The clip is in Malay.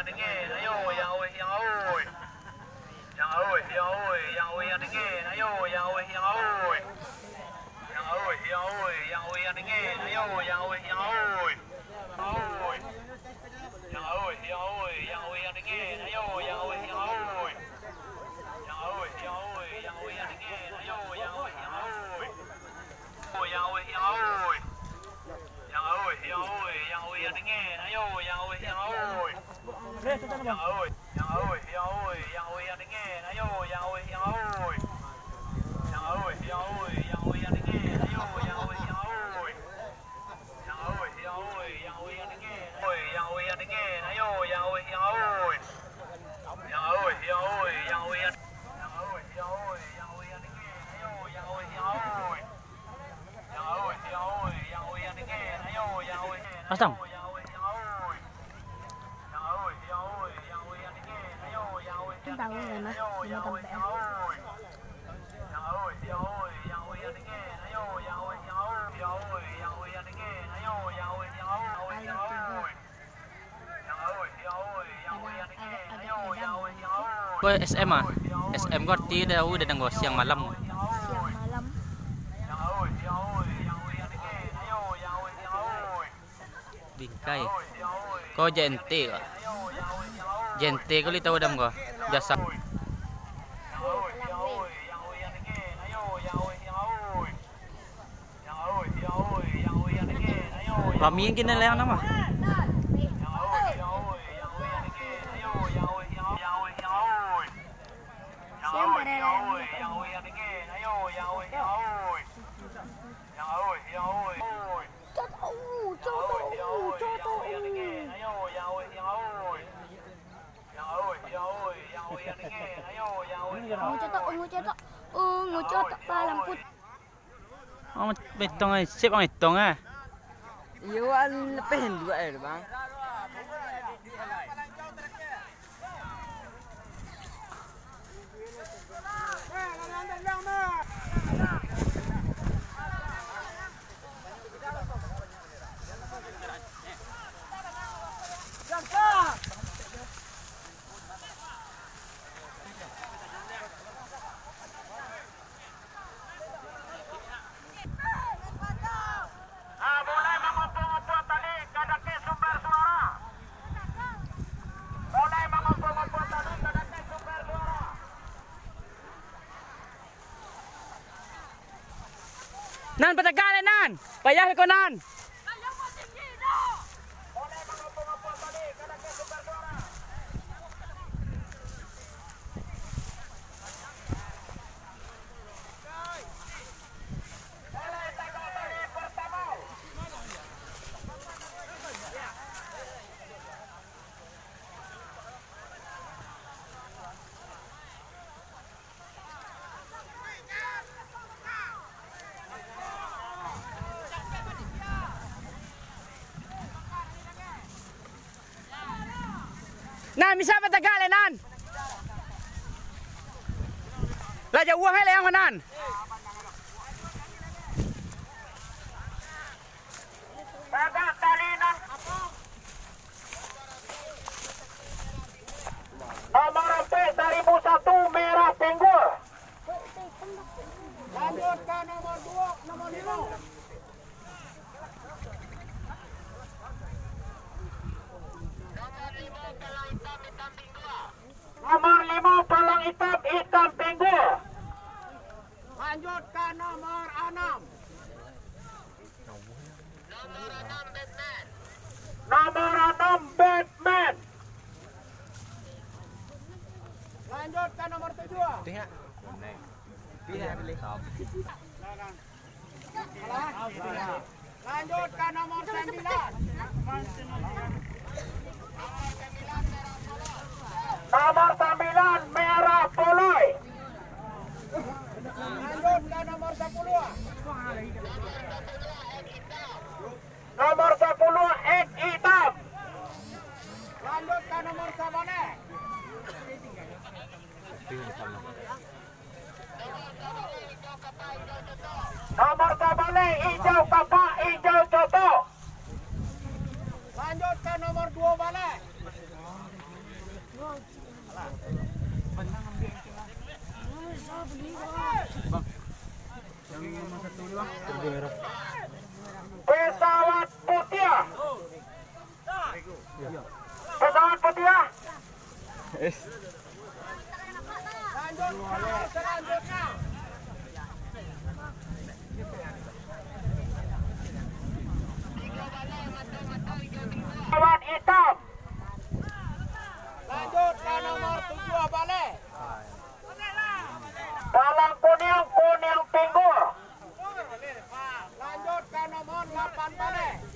yang dingin. Ayo, yang awet, yang awet. Yang awet, yang awet, yang awet yang dingin. Ayo, yang awet, yang awet. Yang awet, yang awet, yang awet yang dingin. Ayo, yang awet, yang awet. Awet. Yang awet, yang awet, yang awet yang dingin. Ayo, yang awet, yang awet. Yang awet, yang awet, yang awet yang dingin. Ayo, yang awet, yang awet. Oh, yang awet, yang awet. Yang awet, yang awet, yang awet yang dingin. Ayo, yang awet, yang awet. Yang awet, yang awet, yang awet, yang awet yang dingin. Ayo, yang awet, yang awet. Yang awet, yang awet, yang awet yang dingin. Ayo, yang awet, yang awet. Yang awet, yang awet, yang awet yang dingin. Yang awet yang dingin. Ayo, yang awet, yang awet. Yang awet, yang awet, yang awet yang yang awet, yang awet, yang awet yang dingin. Ayo, yang awet, yang awet. Yang awet, yang awet, yang awet yang dingin. Ayo, yang awet. Pasang. Yang awet, yang awet. Yang awet, yang awet, yang awet yang dingin. Ayo, yang awet. Kan tahu kan mas, Ayo, yang awet, yang awet. Yang awet, yang awet, yang awet yang dingin. Ayo, yang awet, yang awet. Yang awet, yang awet yang dingin. Ayo, yang awet, yang awet, yang awet. Yang awet, yang awet, yang awet yang dingin. Ayo, yang awet, yang awet. Kau SM ah? SM kau tidak tahu dan gua siang malam. Siang malam. Yang awet, yang awet, yang awet yang dingin. Ayo, yang awet, yang awet. Bingkai. Yang awet, Kau jente kau. ayo, yang awet, yang awet. Jente kau li tahu dam kau. Jasa. Yang awet, yang awet, yang awet yang dingin. Ayo, yang awet, yang awet. Yang awet, yang awet, yang awet yang dingin. Ayo, yang Kami yang kena layang nama. awet, yang awet, yang awet yang dingin. Ayo, yang awet, yang awet, yang awet, yang awet. Yang awet, yang awet, yang awet yang dingin. Ayo, yang awet, yang awet. Yang awet, yang awet. Cho tahu, cho Yang awet, yang tahu, awet, cho yang awet yang tahu. dingin. Ayo, yang awet, yang awet. Yang awet, yang awet, yang awet yang dingin. Ayo, yang awet, yang awet. Ngucap, ngucap palang put. Oh, betong ah, sip ang itong ah. Iya, kan lepehin juga ya, Bang. Mulai mengumpul-ngumpul tali ke daki sumber suara. Mulai mengumpul-ngumpul tali ke daki sumber suara. Nan patagalan nan. Payah ko nan. Mulai mengumpul-ngumpul tali ke daki sumber suara. Mulai tegak tali pertama. Nan, bisa patagalan nan. Laja uang hai layang nan. Tegak tali nan. Nomor P1001 merah pinggul. Lanjut ke nomor 2, nomor 5. Nomor 5 palang hitam hitam pinggul. Lanjut ke nomor 6. Nomor 6 Batman. Lanjut ke nomor 7. Lanjut ke nomor 9. Nomor 9 merah poloy. Lanjut ke nomor 10. Nomor 10 X hitam. Lanjut ke nomor 9. Nomor 9 hijau kapak hijau contoh. Lanjut ke Pesawat putih. Pesawat putih. Pesawat hitam. Lanjut ke nomor 7 balik. Palang kuning, kuning pinggul. Lanjut ke nomor 8 balik.